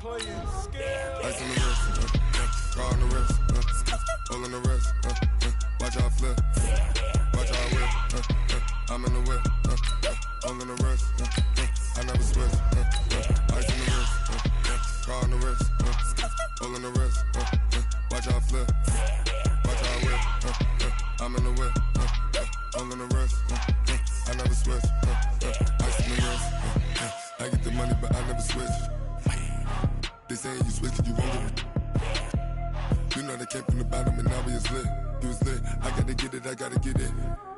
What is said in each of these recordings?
Ice on the wrist, car on the wrist, all on the wrist, watch how I flip, watch how I whip, I'm in the whip, all on the wrist, I never switch, ice on the wrist, car on the wrist, all on the wrist, watch how I flip, watch how I whip, I'm in the whip, all on the wrist, I never switch, ice on the wrist, I get the money but I never switch. They saying you switch it, you won't get it. You know they came from the bottom and now we is lit. You was lit, I gotta get it, I gotta get it.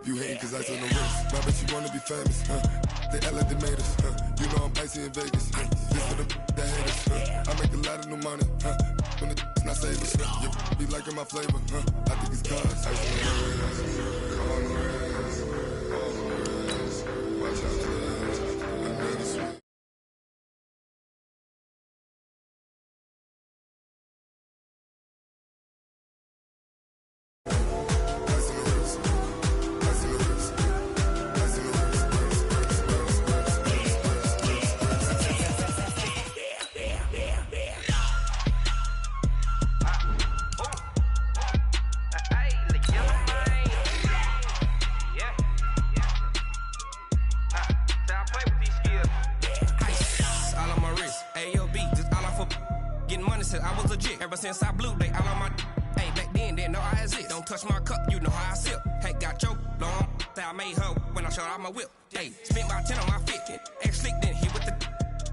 You hating cause ice on the wrist. I bet you wanna be famous, They act like they made us, You know I'm icy in Vegas, This for the that hate us, I make a lot of new money, When the not save us, You be liking my flavor, I think it's cause ice on the wrist, on the wrist, on the wrist. Watch out for this, I never switch. Ever since I blew, they all on my hey, back then, didn't know I exist. Don't touch my cup, you know how I sip. Hey, got your long, that I made her when I showed out my whip. Hey, spent about 10 on my fit. Ex-slick, then hit with the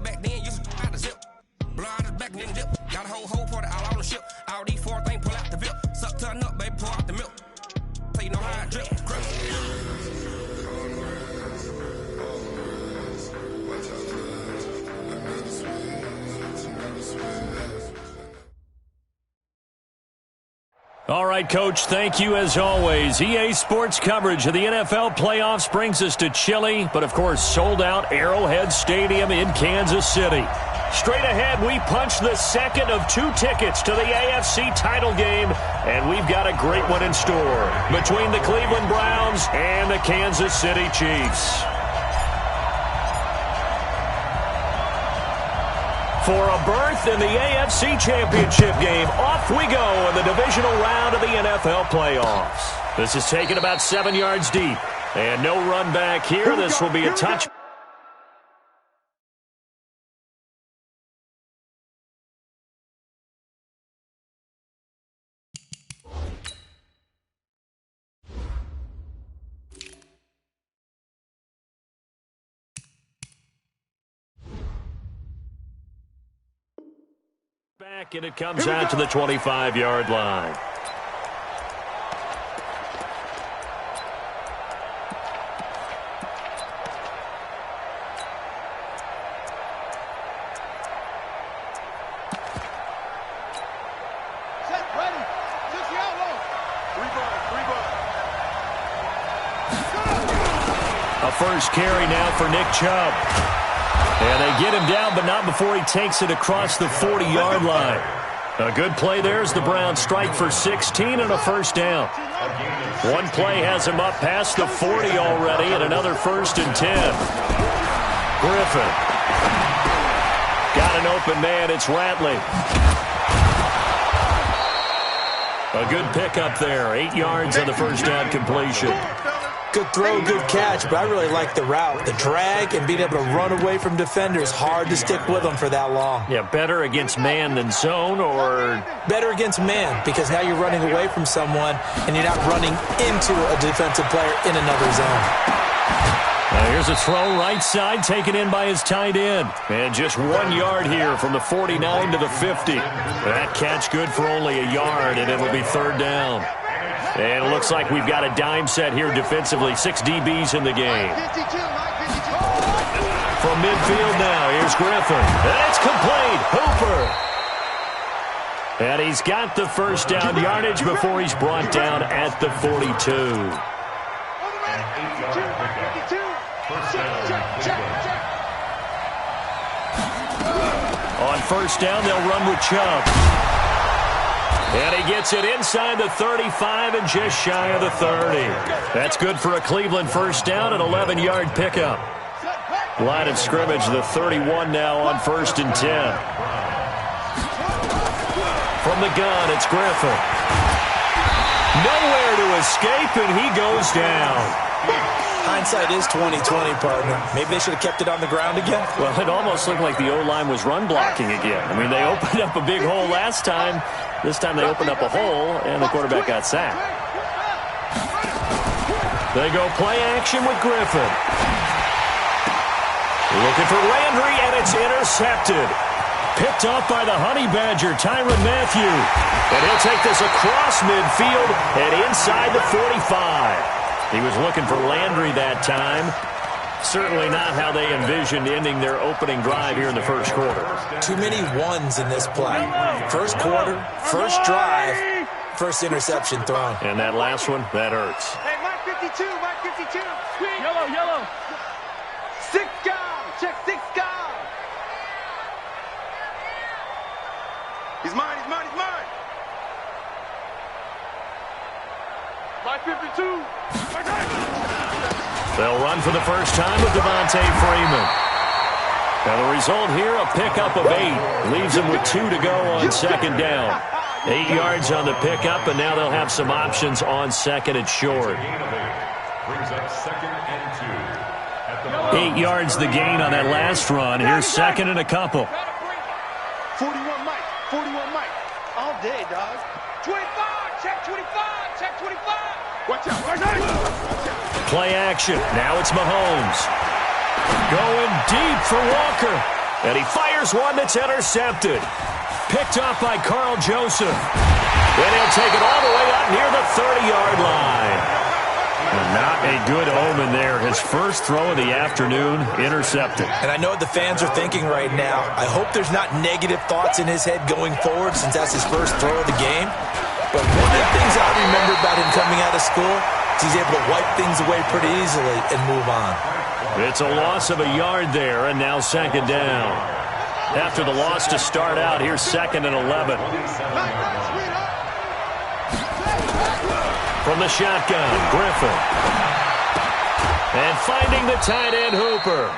back then, used to out the zip. Blow out the back, then dip. Got a whole party all on the ship. All these four things, pull out the VIP. Suck, turn up, baby, pour out the milk. So you know how I drip. All right, Coach, thank you as always. EA Sports coverage of the NFL playoffs brings us to chilly, but of course sold-out Arrowhead Stadium in Kansas City. Straight ahead, we punch the second of 2 tickets to the AFC title game, and we've got a great one in store between the Cleveland Browns and the Kansas City Chiefs. For a berth in the AFC Championship game, off we go in the divisional round of the NFL playoffs. This is taken about 7 yards deep, and no run back here. This will be a touch. Back, and it comes out to the 25-yard line. Set, ready. Took you out low. A first carry now for Nick Chubb. And they get him down, but not before he takes it across the 40-yard line. A good play there as the Browns strike for 16 and a first down. One play has him up past the 40 already, and another 1st and 10. Griffin. Got an open man. It's Ratley. A good pickup there. 8 yards on the first down completion. Good throw, good catch, but I really like the route. The drag and being able to run away from defenders, hard to stick with them for that long. Yeah, better against man than zone, or? Better against man, because now you're running away from someone and you're not running into a defensive player in another zone. Now here's a throw right side taken in by his tight end. And just 1 yard here from the 49 to the 50. That catch good for only a yard, and it'll be 3rd down. And it looks like we've got a dime set here defensively. 6 DBs in the game. From midfield now, here's Griffin. And it's complete. Hooper. And he's got the first down yardage before he's brought down at the 42. On first down, they'll run with Chubb. And he gets it inside the 35 and just shy of the 30. That's good for a Cleveland first down, an 11-yard pickup. Line of scrimmage, the 31 now on 1st and 10. From the gun, it's Griffin. Nowhere to escape, and he goes down. Hindsight is 20/20, partner. Maybe they should have kept it on the ground again. Well, it almost looked like the O-line was run blocking again. I mean, they opened up a big hole last time. This time they opened up a hole, and the quarterback got sacked. They go play action with Griffin. Looking for Landry, and it's intercepted. Picked up by the Honey Badger, Tyrann Mathieu. And he'll take this across midfield and inside the 45. He was looking for Landry that time. Certainly not how they envisioned ending their opening drive here in the first quarter. Too many ones in this play. First quarter, first drive, first interception thrown. And that last one, that hurts. Hey, Mike 52, Mike 52. Yellow, yellow. 6 guard, check 6 guard. He's mine, he's mine, he's mine. Mike 52. They'll run for the first time with Devontae Freeman. Now the result here, a pickup of 8. Leaves them with 2 to go on second down. 8 yards on the pickup, and now they'll have some options on second and short. 8 yards the gain on that last run. Here's second and a couple. 41 Mike, 41 Mike. All day, dog. 25, check 25, check 25. Watch out, watch out. Play action. Now it's Mahomes. Going deep for Walker. And he fires one that's intercepted. Picked up by Carl Joseph. And he'll take it all the way up near the 30-yard line. Not a good omen there. His first throw of the afternoon, intercepted. And I know what the fans are thinking right now. I hope there's not negative thoughts in his head going forward since that's his first throw of the game. But one of the things I remember about him coming out of school is he's able to wipe things away pretty easily and move on. It's a loss of a yard there, and now second down. After the loss to start out, here's second and 11. From the shotgun, Griffin. And finding the tight end, Hooper.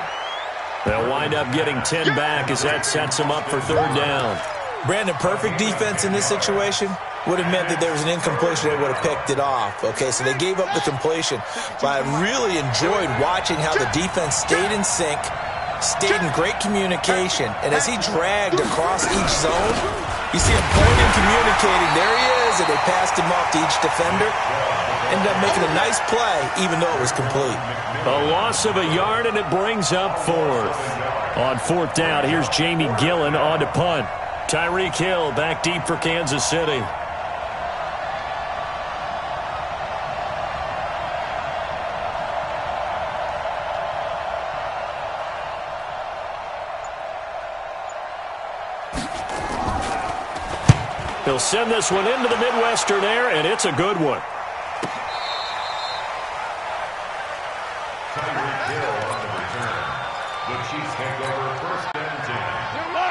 They'll wind up getting 10 back as that sets them up for third down. Brandon, perfect defense in this situation would have meant that there was an incompletion. They would have picked it off. Okay, so they gave up the completion. But I really enjoyed watching how the defense stayed in sync, stayed in great communication. And as he dragged across each zone, you see him pointing, communicating. There he is, and they passed him off to each defender. Ended up making a nice play, even though it was complete. A loss of a yard, and it brings up fourth. On fourth down, here's Jamie Gillen on to punt. Tyreek Hill back deep for Kansas City. He'll send this one into the Midwestern air, and it's a good one.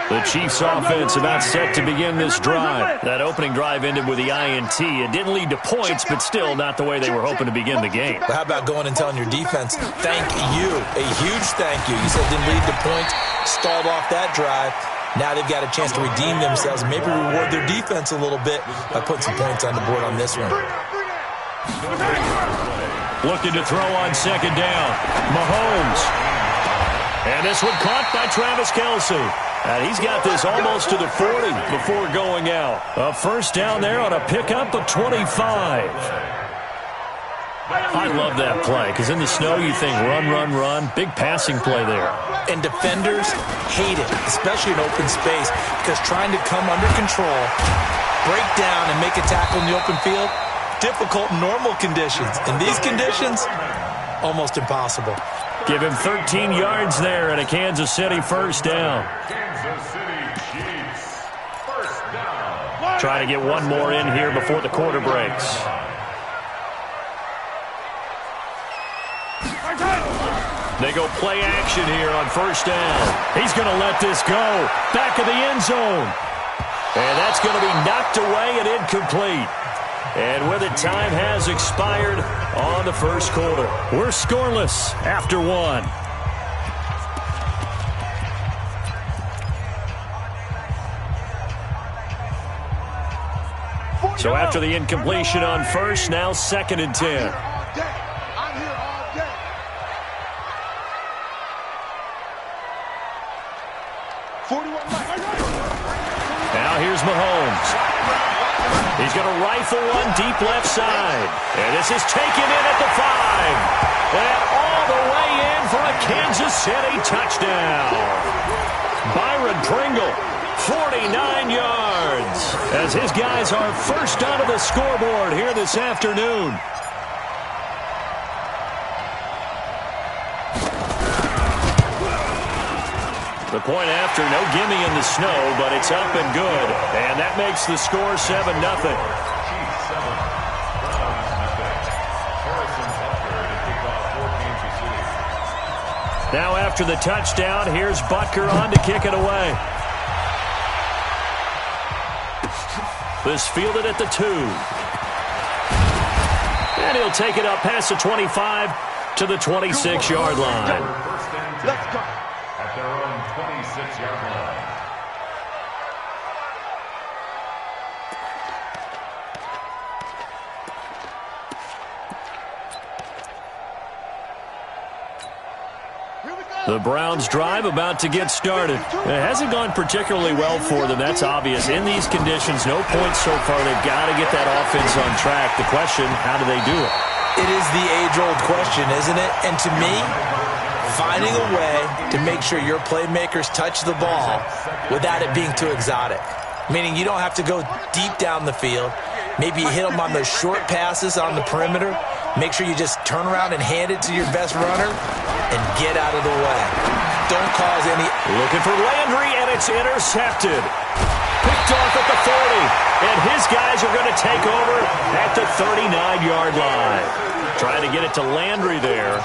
The Chiefs offense about set to begin this drive. That opening drive ended with the INT. It didn't lead to points, but still not the way they were hoping to begin the game. But how about going and telling your defense, thank you, a huge thank you. You said it didn't lead to points, stalled off that drive. Now they've got a chance to redeem themselves and maybe reward their defense a little bit by putting some points on the board on this one. Looking to throw on second down. Mahomes. And this one caught by Travis Kelce. And he's got this almost to the 40 before going out. A first down there on a pickup of 25. I love that play because in the snow you think run, run, run. Big passing play there. And defenders hate it, especially in open space, because trying to come under control, break down, and make a tackle in the open field, difficult in normal conditions. In these conditions, almost impossible. Give him 13 yards there and a Kansas City first down. Try to get one more in here before the quarter breaks. They go play action here on first down. He's going to let this go. Back of the end zone. And that's going to be knocked away and incomplete. And with it, time has expired on the first quarter. We're scoreless after one. So after the incompletion on first, now 2nd and 10. I'm here all day. Now here's Mahomes. He's going to rifle one deep left side. And this is taken in at the 5. And all the way in for a Kansas City touchdown. Byron Pringle, 49 yards, as his guys are first onto the scoreboard here this afternoon. The point after, no gimme in the snow, but it's up and good. And that makes the score 7-0. Now after the touchdown, here's Butker on to kick it away. This fielded at the 2. And he'll take it up past the 25 to the 26-yard line. Let's go. At their own 26-yard line. The Browns' drive about to get started. It hasn't gone particularly well for them. That's obvious. In these conditions, no points so far. They've got to get that offense on track. The question, how do they do it? It is the age-old question, isn't it? And to me, finding a way to make sure your playmakers touch the ball without it being too exotic. Meaning you don't have to go deep down the field. Maybe you hit them on those short passes on the perimeter. Make sure you just turn around and hand it to your best runner and get out of the way. Don't cause any... Looking for Landry, and it's intercepted. Picked off at the 40, and his guys are going to take over at the 39-yard line. Trying to get it to Landry there.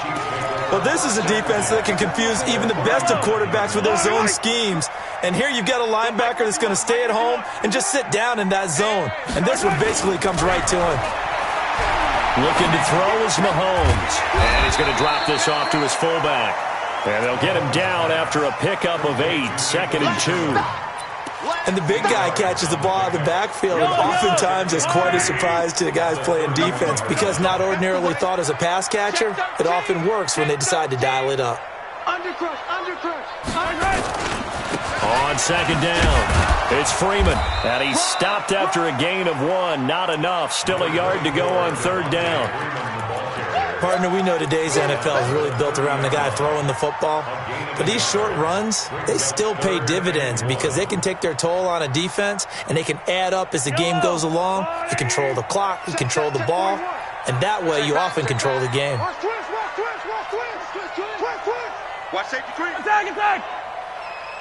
Well, this is a defense that can confuse even the best of quarterbacks with their zone schemes. And here you've got a linebacker that's going to stay at home and just sit down in that zone. And this one basically comes right to him. Looking to throw is Mahomes. And he's going to drop this off to his fullback. And they'll get him down after a pickup of 8, 2nd and 2. And the big guy catches the ball out of the backfield, and oftentimes it's quite a surprise to the guys playing defense because not ordinarily thought as a pass catcher, it often works when they decide to dial it up. Undercrush. On 2nd down, it's Freeman. And he's stopped after a gain of 1. Not enough. Still a yard to go on 3rd down. Partner, we know today's NFL is really built around the guy throwing the football. But these short runs, they still pay dividends because they can take their toll on a defense and they can add up as the game goes along. You control the clock, you control the ball, and that way you often control the game. Watch safety creep. Attack.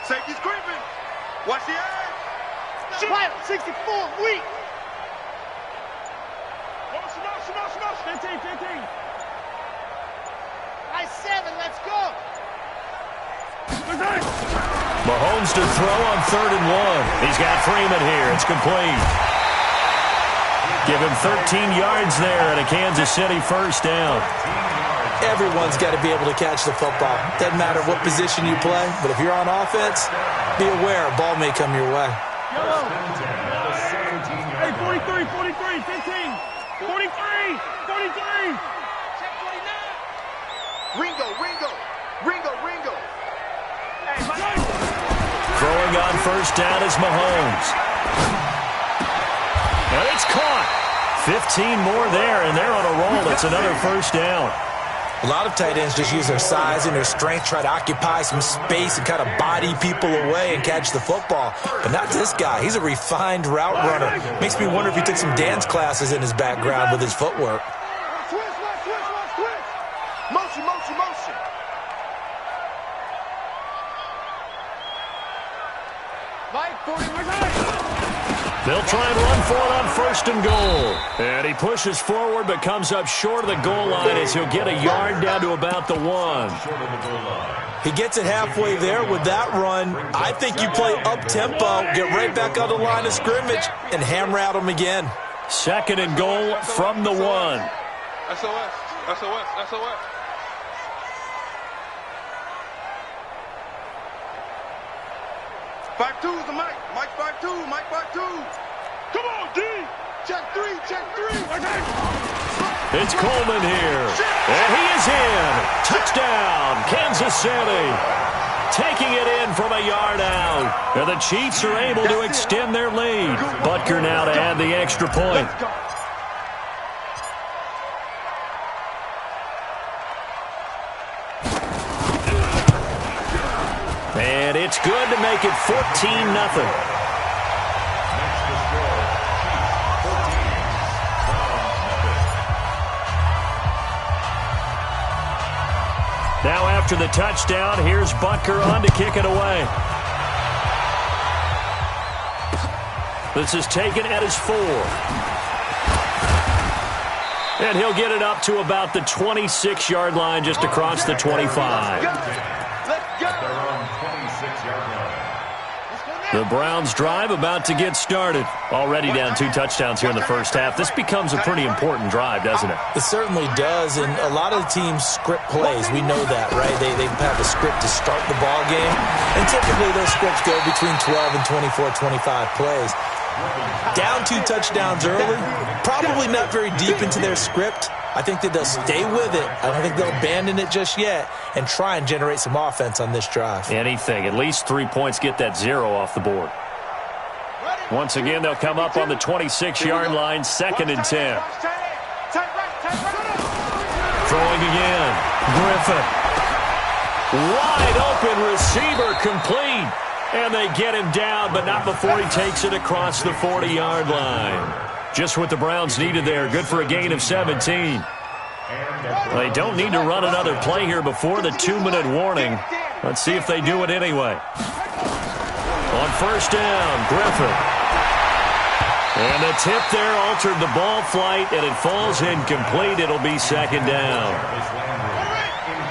Safety's creeping. Watch the edge. Pilot 64, weak. Motion. 15. Nice 7, let's go. Mahomes to throw on 3rd and 1. He's got Freeman here. It's complete. Give him 13 yards there and a Kansas City 1st down. Everyone's got to be able to catch the football. Doesn't matter what position you play, but if you're on offense, be aware a ball may come your way. Hey, 43, 15, 43. Check 49. Ringo. Throwing on 1st down is Mahomes. And it's caught. 15 more there, and they're on a roll. It's another 1st down. A lot of tight ends just use their size and their strength, try to occupy some space and kind of body people away and catch the football. But not this guy. He's a refined route runner. Makes me wonder if he took some dance classes in his background with his footwork. Motion. Mike, 40. They'll try and run for it on 1st and goal. And he pushes forward but comes up short of the goal line as he'll get a yard down to about the 1. He gets it halfway there with that run. I think you play up-tempo, get right back on the line of scrimmage, and hammer at him again. 2nd and goal from the 1. SOS. 5-2 is the Mike. Mike 5-2. Come on, D. Check. It's Coleman here. And he is in. Touchdown, Kansas City. Taking it in from a yard out. And the Chiefs are able to extend their lead. Butker now to add the extra point. And it's good to make it 14-0. Now after the touchdown, here's Butker on to kick it away. This is taken at his 4. And he'll get it up to about the 26-yard line, just across the 25. The Browns drive about to get started. Already down 2 touchdowns here in the first half. This becomes a pretty important drive, doesn't it? It certainly does, and a lot of the teams script plays. We know that, right? They have a script to start the ball game, and typically those scripts go between 12 and 24, 25 plays. Down 2 touchdowns early, probably not very deep into their script. I think that they'll stay with it. I don't think they'll abandon it just yet and try and generate some offense on this drive. Anything. At least 3 points, get that 0 off the board. Once again, they'll come up on the 26-yard line, 2nd and 10. Throwing again. Griffin. Wide open receiver, complete. And they get him down, but not before he takes it across the 40-yard line. Just what the Browns needed there. Good for a gain of 17. They don't need to run another play here before the 2-minute warning. Let's see if they do it anyway. On first down, Griffin. And the tip there altered the ball flight, and it falls incomplete. It'll be 2nd down.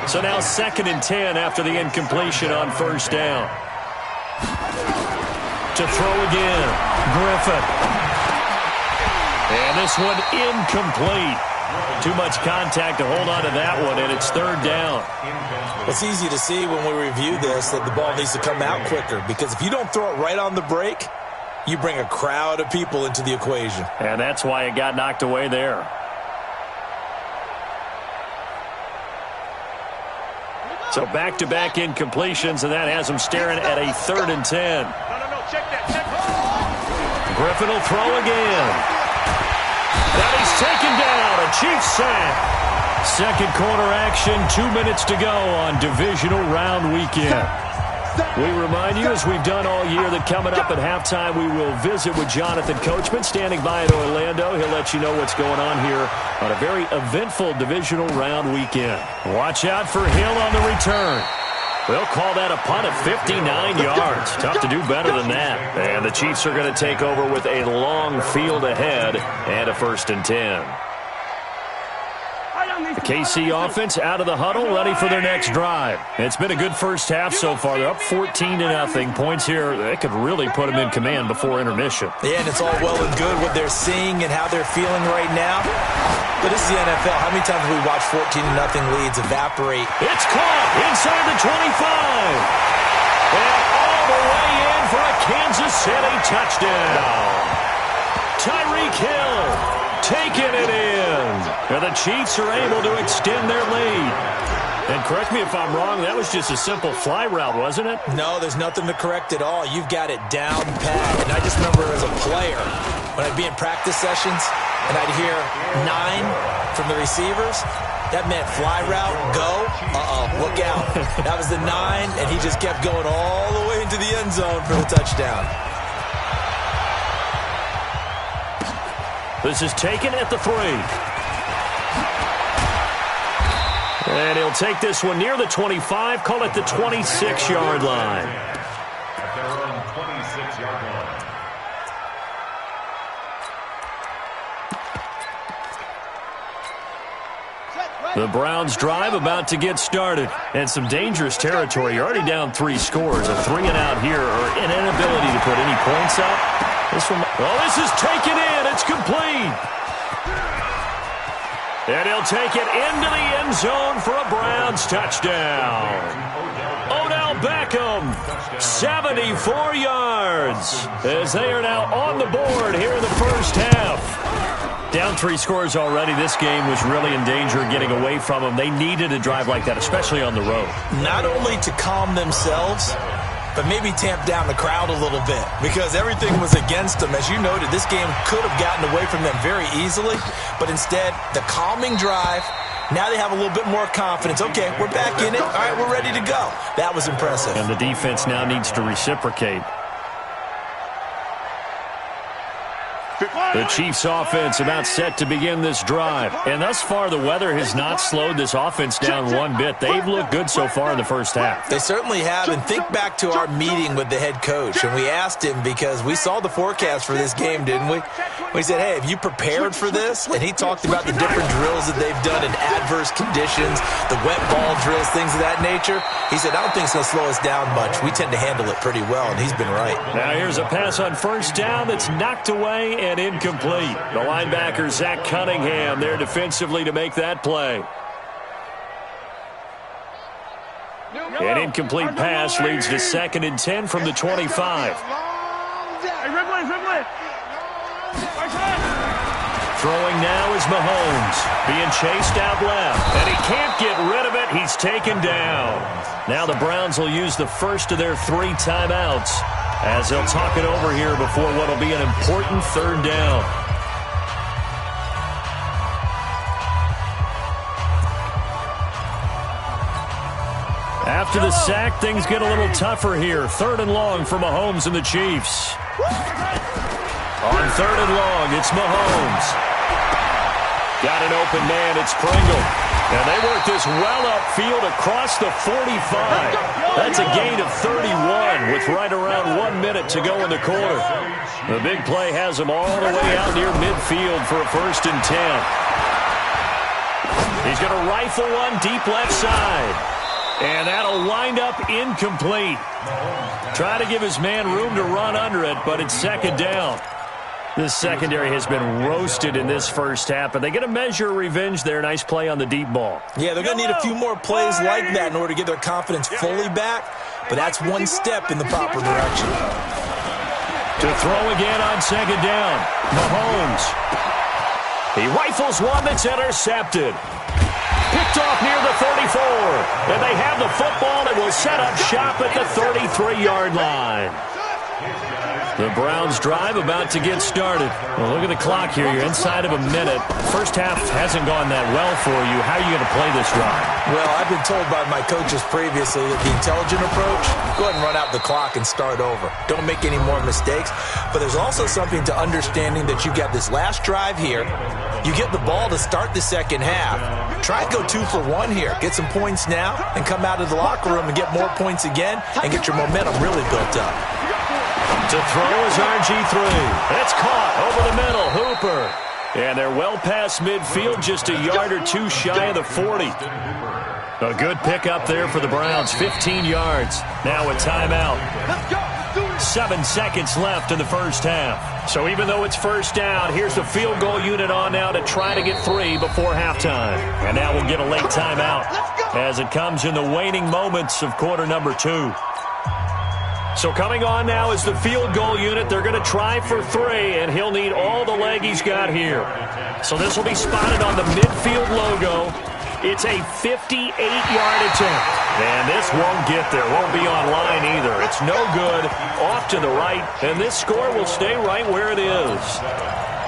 So now 2nd and 10 after the incompletion on first down. To throw again, Griffin. And this one incomplete. Too much contact to hold on to that one, and it's 3rd down. It's easy to see when we review this that the ball needs to come out quicker, because if you don't throw it right on the break, you bring a crowd of people into the equation. And that's why it got knocked away there. So back-to-back incompletions, and that has them staring at a 3rd and 10. Griffin will throw again. And he's taken down. A Chiefs sack. 2nd quarter action, 2 minutes to go on divisional round weekend. We remind you, as we've done all year, that coming up at halftime, we will visit with Jonathan Coachman, standing by in Orlando. He'll let you know what's going on here on a very eventful divisional round weekend. Watch out for Hill on the return. They'll call that a punt of 59 yards. Tough to do better than that. And the Chiefs are going to take over with a long field ahead and a 1st and 10. The KC offense out of the huddle, ready for their next drive. It's been a good first half so far. They're up 14-0. Points here, they could really put them in command before intermission. Yeah, and it's all well and good what they're seeing and how they're feeling right now. But this is the NFL. How many times have we watched 14-0 leads evaporate? It's caught inside the 25. And all the way in for a Kansas City touchdown. Tyreek Hill taking it in. And the Chiefs are able to extend their lead. And correct me if I'm wrong, that was just a simple fly route, wasn't it? No, there's nothing to correct at all. You've got it down pat. And I just remember as a player, when I'd be in practice sessions and I'd hear 9 from the receivers, that meant fly route, go, look out. That was the 9, and he just kept going all the way into the end zone for the touchdown. This is taken at the 3. And he'll take this one near the 25, call it the 26-yard line. At their own 26-yard line. The Browns drive about to get started. And some dangerous territory. You're already down 3 scores. A 3-and-out here, or an inability to put any points up. This is taken in. It's complete. And he'll take it into the end zone for a Browns touchdown. Odell Beckham, 74 yards, as they are now on the board here in the first half. Down 3 scores already. This game was really in danger of getting away from them. They needed a drive like that, especially on the road. Not only to calm themselves, but maybe tamp down the crowd a little bit because everything was against them. As you noted, this game could have gotten away from them very easily, but instead, the calming drive, now they have a little bit more confidence. Okay, we're back in it. All right, we're ready to go. That was impressive. And the defense now needs to reciprocate. The Chiefs offense about set to begin this drive. And thus far, the weather has not slowed this offense down one bit. They've looked good so far in the first half. They certainly have. And think back to our meeting with the head coach. And we asked him because we saw the forecast for this game, didn't we? We said, hey, have you prepared for this? And he talked about the different drills that they've done in adverse conditions, the wet ball drills, things of that nature. He said, I don't think it's going to slow us down much. We tend to handle it pretty well, and he's been right. Now here's a pass on first down that's knocked away and incomplete. The linebacker, Zach Cunningham, there defensively to make that play. An incomplete pass leads to 2nd and 10 from the 25. Throwing now is Mahomes, being chased out left, and he can't get rid of it. He's taken down. Now the Browns will use the first of their 3 timeouts as they'll talk it over here before what will be an important 3rd down. After the sack, things get a little tougher here. 3rd and long for Mahomes and the Chiefs. On 3rd and long, it's Mahomes. Got an open man, it's Pringle. And they work this well upfield across the 45. That's a gain of 31 with right around 1 minute to go in the quarter. The big play has him all the way out near midfield for a 1st and 10. He's going to rifle one deep left side. And that'll wind up incomplete. Try to give his man room to run under it, but it's 2nd down. This secondary has been roasted in this first half, but they get a measure of revenge there. Nice play on the deep ball. Yeah, they're going to need a few more plays like that in order to get their confidence fully back, but that's one step in the proper direction. To throw again on 2nd down, Mahomes. He rifles one that's intercepted. Picked off near the 34, and they have the football and will set up shop at the 33-yard line. The Browns drive about to get started. Well, look at the clock here. You're inside of a minute. First half hasn't gone that well for you. How are you going to play this drive? Well, I've been told by my coaches previously that the intelligent approach, go ahead and run out the clock and start over. Don't make any more mistakes. But there's also something to understanding that you got this last drive here. You get the ball to start the second half. Try and go 2 for 1 here. Get some points now and come out of the locker room and get more points again and get your momentum really built up. To throw is RG3. It's caught over the middle. Hooper. And they're well past midfield, just a yard or 2 shy of the 40. A good pickup there for the Browns. 15 yards. Now a timeout. 7 seconds left in the first half. So even though it's first down, here's the field goal unit on now to try to get 3 before halftime. And now we'll get a late timeout as it comes in the waning moments of quarter number 2. So coming on now is the field goal unit. They're going to try for 3, and he'll need all the leg he's got here. So this will be spotted on the midfield logo. It's a 58-yard attempt. And this won't get there. Won't be on line either. It's no good. Off to the right, and this score will stay right where it is.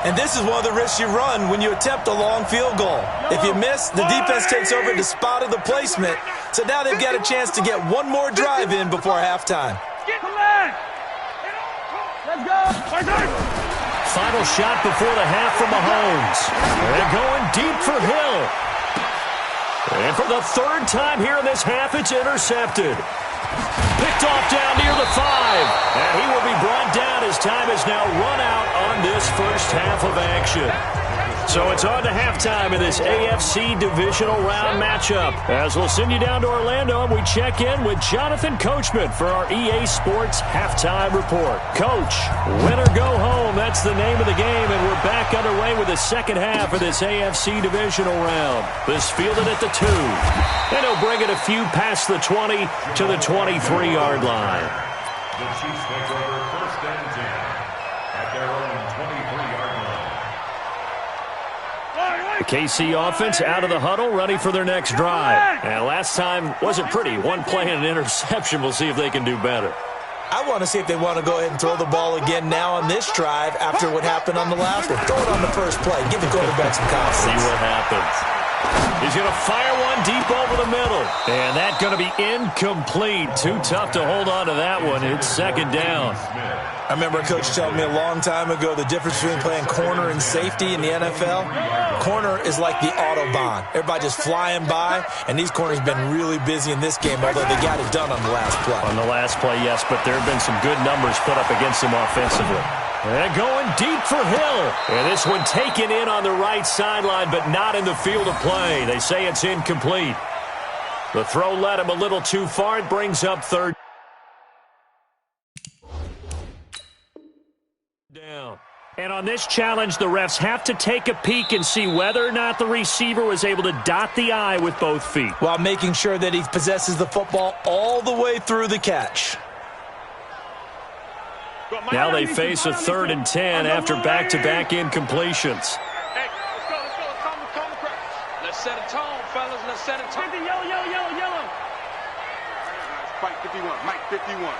And this is one of the risks you run when you attempt a long field goal. If you miss, the defense takes over the spot of the placement. So now they've got a chance to get one more drive in before halftime. Let's go. Final shot before the half from Mahomes. They're going deep for Hill. And for the 3rd time here in this half, it's intercepted. Picked off down near the 5. And he will be brought down as time is now run out on this first half of action. So it's on to halftime in this AFC divisional round matchup. As we'll send you down to Orlando, and we check in with Jonathan Coachman for our EA Sports Halftime Report. Coach, win or go home, that's the name of the game, and we're back underway with the second half of this AFC divisional round. This fielded at the 2. And he'll bring it a few past the 20 to the 23-yard line. The Chiefs take over 1st and 10 at their own 23-yard line. KC offense out of the huddle, ready for their next drive. And last time wasn't pretty. One play and an interception. We'll see if they can do better. I want to see if they want to go ahead and throw the ball again now on this drive after what happened on the last one. Throw it on the first play. Give the quarterback some confidence. See what happens. He's going to fire one deep over the middle. And that's going to be incomplete. Too tough to hold on to that one. It's second down. I remember a coach telling me a long time ago the difference between playing corner and safety in the NFL. Corner is like the Autobahn. Everybody just flying by, and these corners have been really busy in this game, although they got it done on the last play. On the last play, yes, but there have been some good numbers put up against them offensively. And going deep for Hill. And this one taken in on the right sideline, but not in the field of play. They say it's incomplete. The throw led him a little too far. It brings up third down. And on this challenge, the refs have to take a peek and see whether or not the receiver was able to dot the I with both feet, while making sure that he possesses the football all the way through the catch. Now they face a 3rd and 10 after back-to-back incompletions. Hey, let's go. Calm. Let's set a tone, fellas. Let's set a tone. Yellow. Fight 51. Mike 51.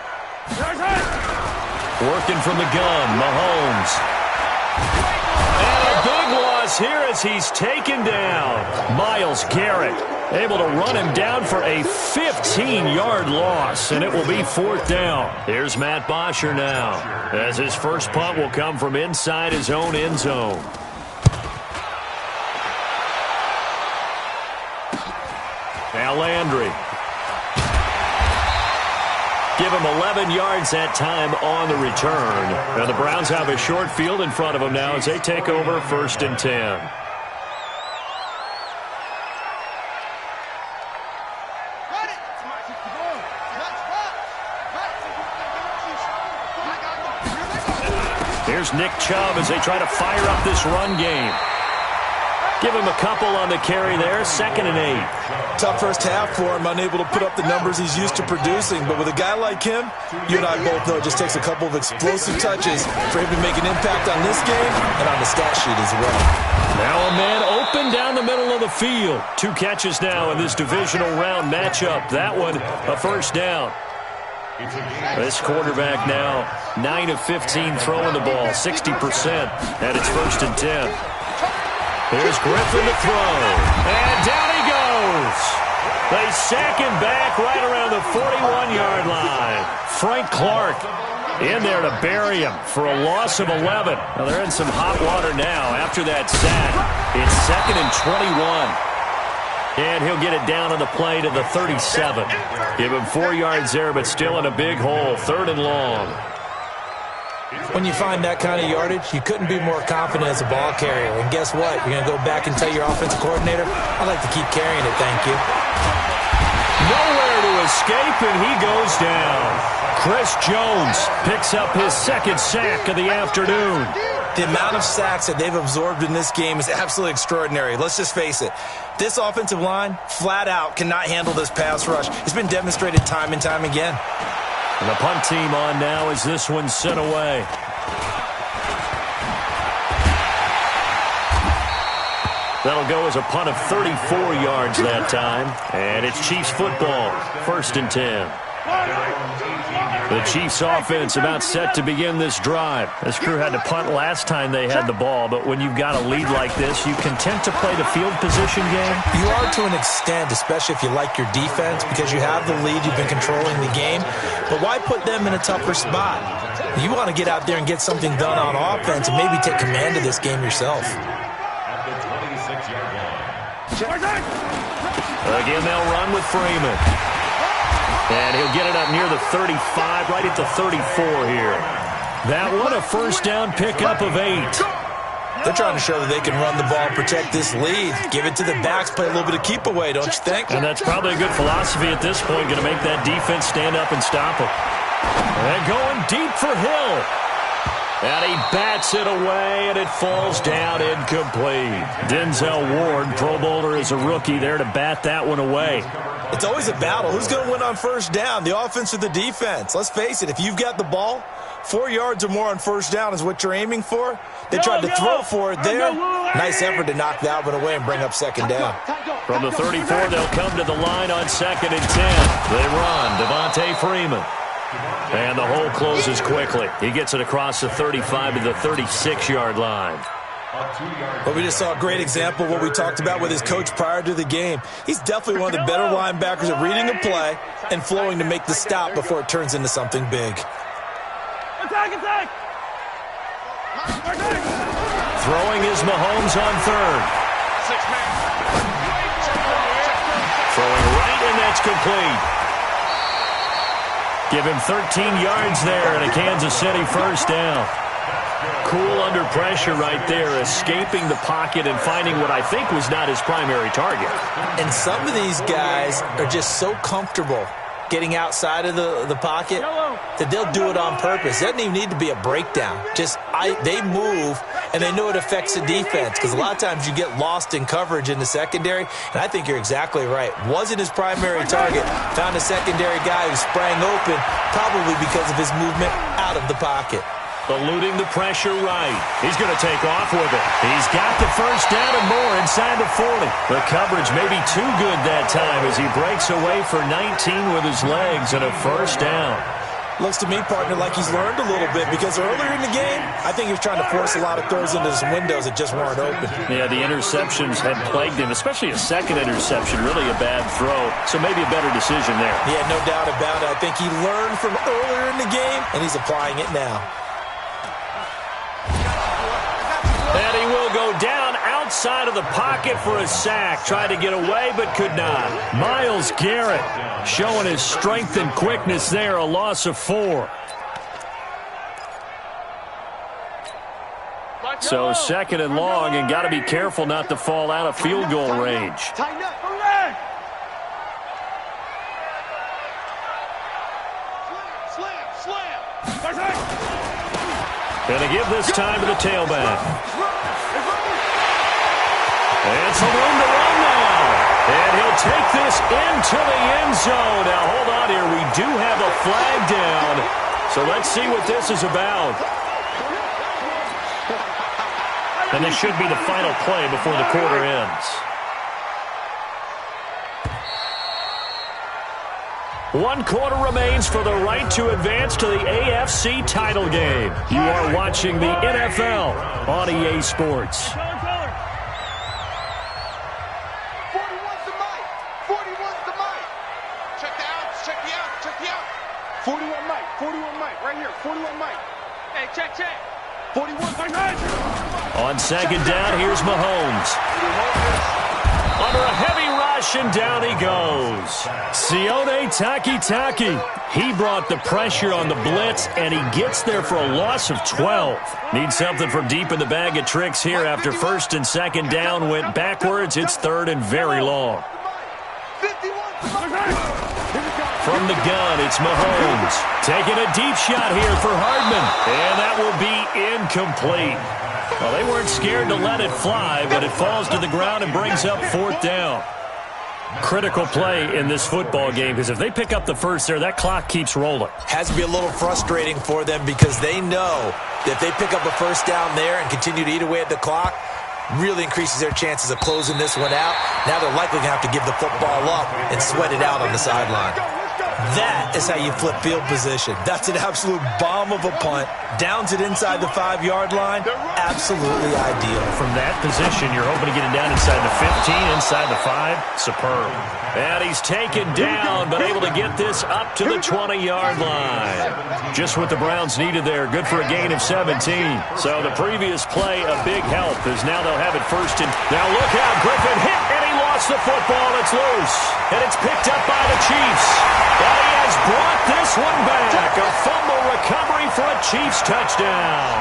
Working from the gun, Mahomes. And a big loss here as he's taken down. Myles Garrett able to run him down for a 15-yard loss, and it will be 4th down. Here's Matt Bosher now, as his first punt will come from inside his own end zone. Now Landry. Give him 11 yards that time on the return. And the Browns have a short field in front of them now as they take over 1st and 10. Here's Nick Chubb as they try to fire up this run game. Give him a couple on the carry there, 2nd and 8. Tough first half for him, unable to put up the numbers he's used to producing. But with a guy like him, you and I both know it just takes a couple of explosive touches for him to make an impact on this game and on the stat sheet as well. Now a man open down the middle of the field. 2 catches now in this divisional round matchup. That one, a 1st down. This quarterback now, 9 of 15 throwing the ball, 60%, and it's 1st and 10. Here's Griffin to throw, and down he goes. They sack him back right around the 41-yard line. Frank Clark in there to bury him for a loss of 11. Now they're in some hot water now after that sack. It's 2nd and 21. And he'll get it down on the play to the 37. Give him 4 yards there, but still in a big hole. 3rd and long. When you find that kind of yardage, you couldn't be more confident as a ball carrier. And guess what? You're going to go back and tell your offensive coordinator, I'd like to keep carrying it, thank you. Nowhere to escape, and he goes down. Chris Jones picks up his 2nd sack of the afternoon. The amount of sacks that they've absorbed in this game is absolutely extraordinary. Let's just face it. This offensive line, flat out, cannot handle this pass rush. It's been demonstrated time and time again. And the punt team on now as this one's sent away. That'll go as a punt of 34 yards that time. And it's Chiefs football, 1st and 10. The Chiefs offense about set to begin this drive. This crew had to punt last time they had the ball, but when you've got a lead like this, you content to play the field position game? You are to an extent, especially if you like your defense, because you have the lead, you've been controlling the game. But why put them in a tougher spot? You want to get out there and get something done on offense and maybe take command of this game yourself. Again, they'll run with Freeman. And he'll get it up near the 35, right at the 34 here. That one, a 1st down pickup of 8. They're trying to show that they can run the ball and protect this lead. Give it to the backs, play a little bit of keep away, don't you think? And that's probably a good philosophy at this point, going to make that defense stand up and stop them. And going deep for Hill. And he bats it away, and it falls down incomplete. Denzel Ward, Pro Bowler as a rookie, there to bat that one away. It's always a battle. Who's going to win on first down, the offense or the defense? Let's face it, if you've got the ball, 4 yards or more on first down is what you're aiming for. They tried to throw for it there. Nice effort to knock that one away and bring up second down. From the 34, they'll come to the line on 2nd and 10. They run, Devontae Freeman. And the hole closes quickly. He gets it across the 35 to the 36-yard line. Well, we just saw a great example of what we talked about with his coach prior to the game. He's definitely one of the better linebackers at reading a play and flowing to make the stop before it turns into something big. Attack! Throwing is Mahomes on 3rd. Throwing right, and that's complete. Give him 13 yards there and a Kansas City first down. Cool under pressure right there, escaping the pocket and finding what I think was not his primary target. And some of these guys are just so comfortable getting outside of the pocket that they'll do it on purpose. It doesn't even need to be a breakdown. They move, and they know it affects the defense because a lot of times you get lost in coverage in the secondary, and I think you're exactly right. Wasn't his primary target. Found a secondary guy who sprang open, probably because of his movement out of the pocket. Eluding the pressure right. He's going to take off with it. He's got the first down and more inside the 40. The coverage may be too good that time as he breaks away for 19 with his legs and a first down. Looks to me, partner, like he's learned a little bit because earlier in the game, I think he was trying to force a lot of throws into some windows that just weren't open. Yeah, the interceptions had plagued him, especially a second interception, really a bad throw. So maybe a better decision there. Yeah, no doubt about it. I think he learned from earlier in the game, and he's applying it now. And he will go down outside of the pocket for a sack. Tried to get away, but could not. Myles Garrett showing his strength and quickness there, a loss of 4. So 2nd and long, and got to be careful not to fall out of field goal range. Tighten up. Slam. Going to give this time to the tailback. And some room to run now. And he'll take this into the end zone. Now, hold on here. We do have a flag down. So let's see what this is about. And this should be the final play before the quarter ends. 1 quarter remains for the right to advance to the AFC title game. You are watching the NFL on EA Sports. 41's the mic. 41's the mic. Check the outs. Check the out. 41 mic. Right here. 41 mic. Hey, check. 41 mic. On 2nd down, here's Mahomes. Under a heavy rush, and down he goes. Sione Takitaki. He brought the pressure on the blitz, and he gets there for a loss of 12. Needs something from deep in the bag of tricks here after 1st and 2nd down went backwards. It's 3rd and very long. From the gun, it's Mahomes. Taking a deep shot here for Hardman, and that will be incomplete. Well, they weren't scared to let it fly, but it falls to the ground and brings up 4th down. Critical play in this football game, because if they pick up the first there, that clock keeps rolling. Has to be a little frustrating for them because they know that if they pick up a first down there and continue to eat away at the clock, really increases their chances of closing this one out. Now they're likely going to have to give the football up and sweat it out on the sideline. That is how you flip field position. That's an absolute bomb of a punt. Downs it inside the 5-yard line. Absolutely ideal. From that position, you're hoping to get it down inside the 15, inside the 5. Superb. And he's taken down, but able to get this up to the 20-yard line. Just what the Browns needed there. Good for a gain of 17. So the previous play, a big help, as now they'll have it 1st and... Now look out, Griffin hit, and he lost the football. It's loose. And it's picked up by the Chiefs. And he has brought this one back. A fumble recovery for a Chiefs touchdown.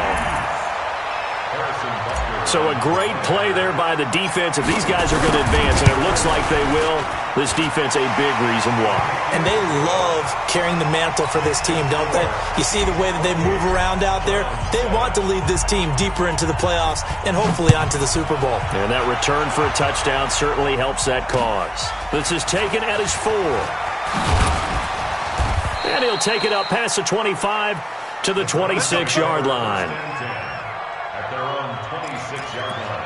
So a great play there by the defense. If these guys are going to advance, and it looks like they will, this defense a big reason why. And they love carrying the mantle for this team, don't they? You see the way that they move around out there? They want to lead this team deeper into the playoffs and hopefully onto the Super Bowl. And that return for a touchdown certainly helps that cause. This is taken at his 4. And he'll take it up past the 25 to the 26-yard line. At their own 26-yard line.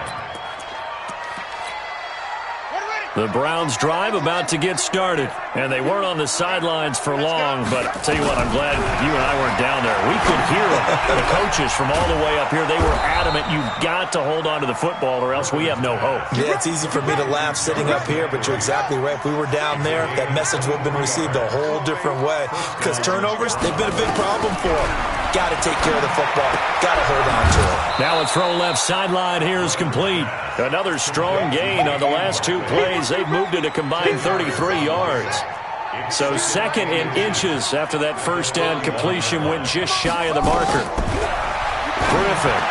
The Browns' drive about to get started. And they weren't on the sidelines for long, but I'll tell you what, I'm glad you and I weren't down there. We could hear them. The coaches from all the way up here, they were adamant, you've got to hold on to the football or else we have no hope. Yeah, it's easy for me to laugh sitting up here, but you're exactly right. If we were down there, that message would have been received a whole different way. Because turnovers, they've been a big problem for them. Got to take care of the football. Got to hold on to it. Now a throw left sideline here is complete. Another strong gain on the last 2 plays. They've moved it a combined 33 yards. So second in inches after that first down completion went just shy of the marker. Griffin.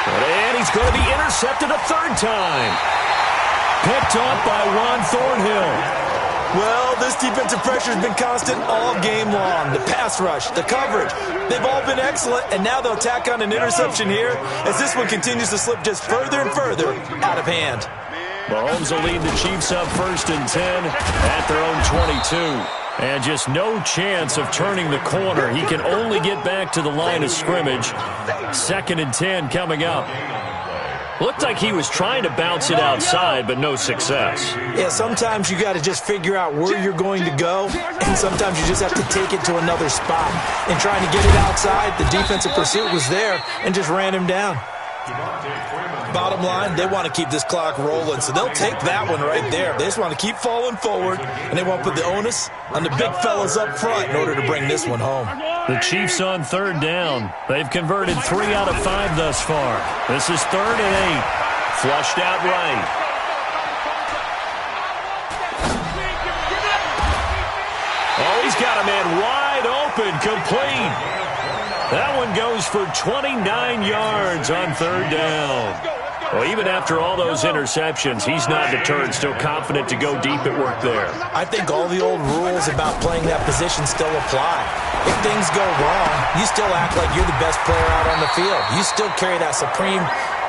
And he's going to be intercepted a 3rd time. Picked off by Juan Thornhill. Well, this defensive pressure has been constant all game long. The pass rush, the coverage, they've all been excellent, and now they'll tack on an interception here as this one continues to slip just further and further out of hand. Mahomes will lead the Chiefs up 1st and 10 at their own 22. And just no chance of turning the corner. He can only get back to the line of scrimmage. 2nd and 10 coming up. Looked like he was trying to bounce it outside, but no success. Yeah, sometimes you got to just figure out where you're going to go, and sometimes you just have to take it to another spot. And trying to get it outside, the defensive pursuit was there and just ran him down. Bottom line, they want to keep this clock rolling, so they'll take that one right there. They just want to keep falling forward, and they want to put the onus on the big fellas up front in order to bring this one home. The Chiefs on 3rd down. They've converted 3 out of 5 thus far. This is 3rd and 8. Flushed out right. Oh, he's got a man wide open, complete. That one goes for 29 yards on 3rd down. Well, even after all those interceptions, he's not deterred, still confident to go deep at work there. I think all the old rules about playing that position still apply. If things go wrong, you still act like you're the best player out on the field. You still carry that supreme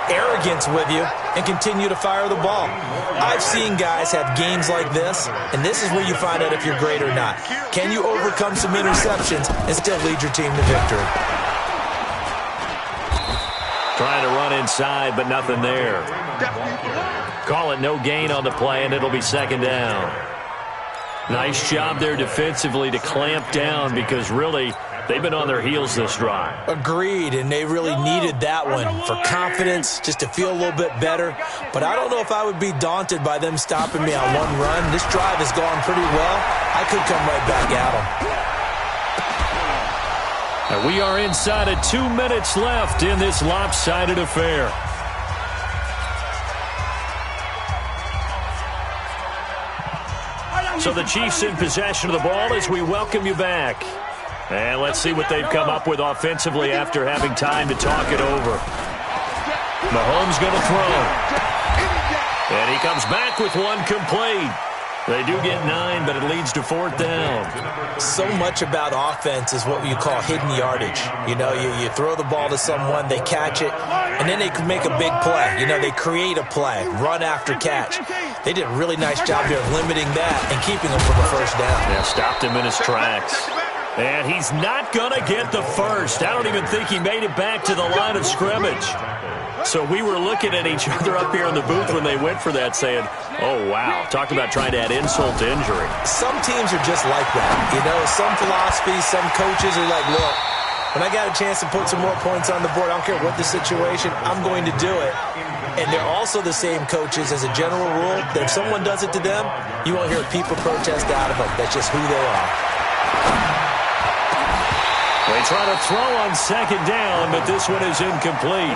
arrogance with you and continue to fire the ball. I've seen guys have games like this, and this is where you find out if you're great or not. Can you overcome some interceptions and still lead your team to victory? Trying to run inside, but nothing there. Call it no gain on the play, and it'll be 2nd down. Nice job there defensively to clamp down because really they've been on their heels this drive. Agreed, and they really needed that one for confidence, just to feel a little bit better. But I don't know if I would be daunted by them stopping me on one run. This drive has gone pretty well. I could come right back at them. And we are inside of 2 minutes left in this lopsided affair. So the Chiefs in possession of the ball as we welcome you back. And let's see what they've come up with offensively after having time to talk it over. Mahomes going to throw. And he comes back with one complete. They do get 9, but it leads to 4th down. So much about offense is what you call hidden yardage. You know, you throw the ball to someone, they catch it, and then they can make a big play. You know, they create a play, run after catch. They did a really nice job here of limiting that and keeping him from a 1st down. Yeah, stopped him in his tracks. And he's not going to get the first. I don't even think he made it back to the line of scrimmage. So we were looking at each other up here in the booth when they went for that saying, oh, wow. Talked about trying to add insult to injury. Some teams are just like that. You know, some philosophies, some coaches are like, look, when I got a chance to put some more points on the board, I don't care what the situation, I'm going to do it. And they're also the same coaches as a general rule that if someone does it to them, you won't hear people protest out of them. That's just who they are. They try to throw on 2nd down, but this one is incomplete.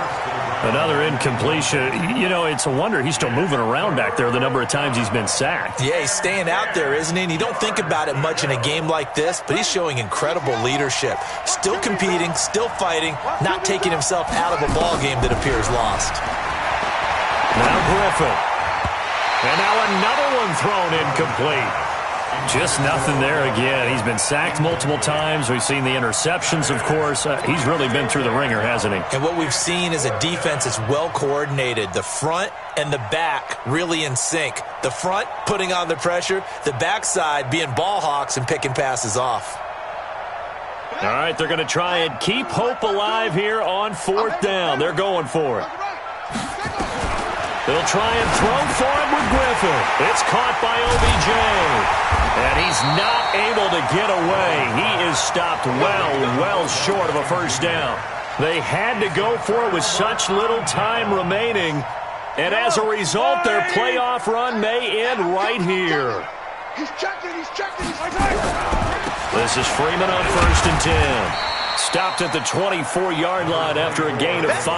Another incompletion. You know, it's a wonder he's still moving around back there the number of times he's been sacked. Yeah, he's staying out there, isn't he? And you don't think about it much in a game like this, but he's showing incredible leadership. Still competing, still fighting, not taking himself out of a ball game that appears lost. Now Griffin. And now another one thrown incomplete. Just nothing there again. He's been sacked multiple times. We've seen the interceptions, of course. He's really been through the ringer, hasn't he? And what we've seen is a defense that's well coordinated. The front and the back really in sync. The front putting on the pressure, the backside being ball hawks and picking passes off. All right, they're going to try and keep hope alive here on 4th down. They're going for it. They'll try and throw for him with Griffin. It's caught by OBJ. And he's not able to get away. He is stopped well short of a first down. They had to go for it with such little time remaining. And as a result, their playoff run may end right here. He's checking. This is Freeman on 1st and 10. Stopped at the 24-yard line after a gain of 5.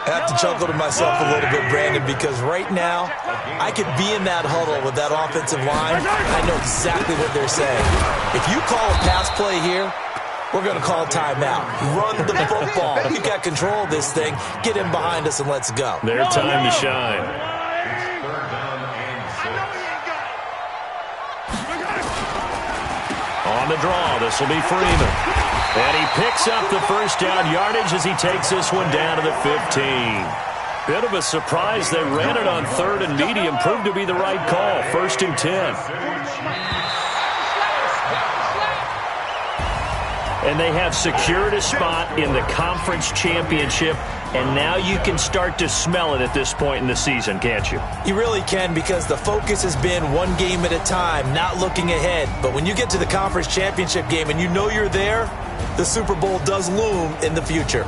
I have to chuckle to myself a little bit, Brandon, because right now I could be in that huddle with that offensive line. I know exactly what they're saying. If you call a pass play here, we're going to call timeout. Run the football. We've got control of this thing. Get in behind us and let's go. Their time to shine. On the draw, this will be Freeman. And he picks up the first down yardage as he takes this one down to the 15. Bit of a surprise. They ran it on 3rd and medium. Proved to be the right call. 1st and 10. And they have secured a spot in the conference championship. And now you can start to smell it at this point in the season, can't you? You really can, because the focus has been one game at a time, not looking ahead. But when you get to the conference championship game and you know you're there, the Super Bowl does loom in the future.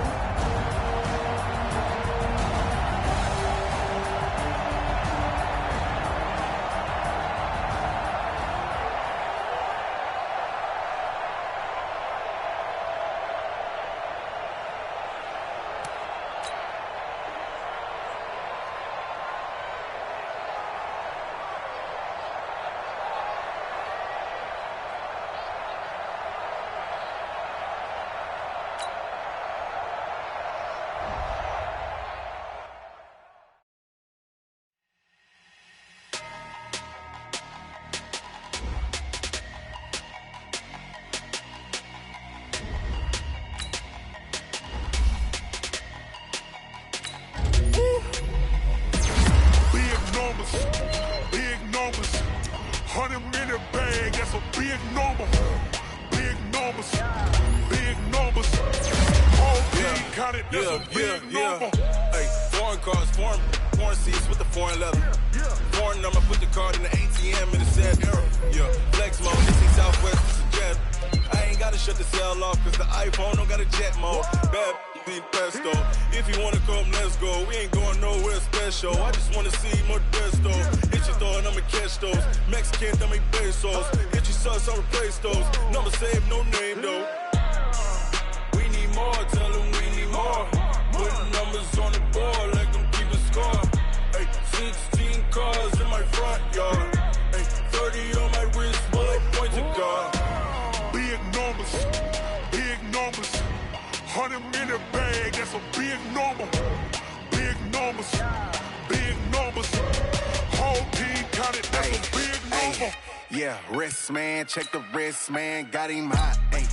Check the wrist, man, got him hot. Ay,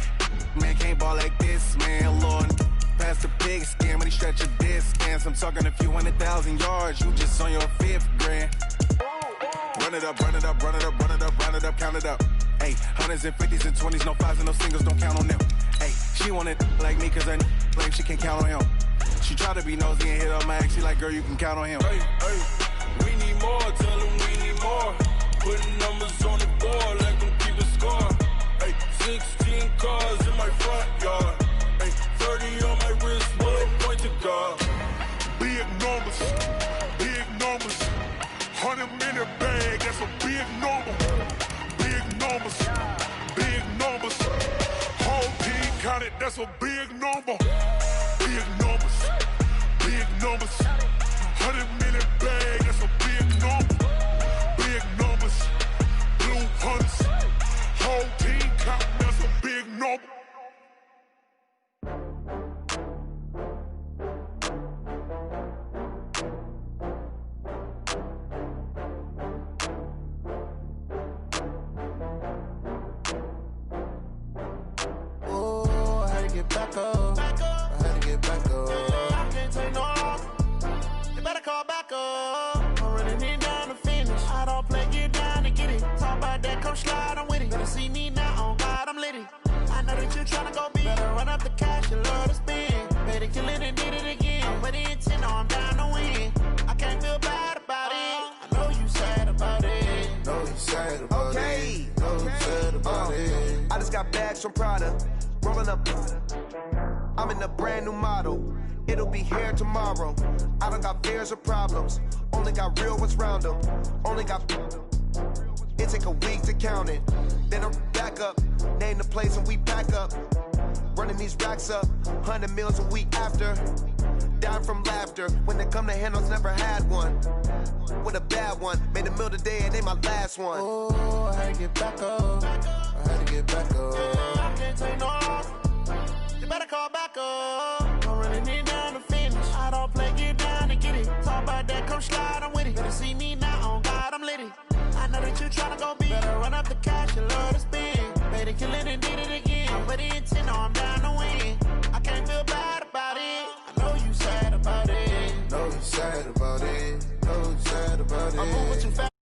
man, can't ball like this, man. Lord, past the pig skin, when he stretch a distance. I'm talking a few 100,000 yards, you just on your 5th grand. Run it up, run it up, run it up, run it up, run it up, count it up. Ay, 100s and 50s and 20s, no 5s and no singles, don't count on them. Ay, she want it like me, cause her claim she can't count on him. She try to be nosy and hit up my ex, she like, girl, you can count on him. Hey, hey, we need more, tell him we need more. Putting numbers on the board like them keep a score. Ay, 16 cars in my front yard. Ay, 30 on my wrist, bullet point to God. Big numbers, 100-minute bag, that's a big number. Big numbers, whole team counted, that's a big number. big numbers. Big numbers. 100 million bag, that's a big number. Big numbers. Blue hunters. Whole team counting, that's a big number. Back up. I had to get back up. I can't take no loss. You better call back up. I'm running it down to finish. I don't play, get down to get it. Talk about that, come slide, I'm with it. Better see me now, on God, I'm litty. I know that you tryna go big. Better run up the cash, you love to spend. Better kill it and did it again. I'm with the intent, no, I'm down to win. I can't feel bad about it. I know you sad about it. Know you sad about it. Know you sad about it. I just got bags from Prada. Rolling up, I'm in a brand new model. It'll be here tomorrow. I don't got fears or problems. Only got real ones round them. Only got. It take a week to count it. Then I'm back up. Name the place and we pack up. Running these racks up. 100 meals a week after. Down from laughter. When they come to handles, never had one. With a bad one. Made a meal today and ain't my last one. Oh, I had to get back up. I had to get back up. I can't take no loss. You better call back up. I'm running it down to finish. I don't play, get down to get it. Talk about that, come slide, I'm with it. Better see me now, on God, I'm litty. I know that you tryna go big. Better run up the cash, you love to spend. Better kill it and did it again. I'm with the intent, no, I'm down to win. I can't feel bad about it. I know you sad about it. Know you sad about it. Know you sad about it. I'm moving too fast.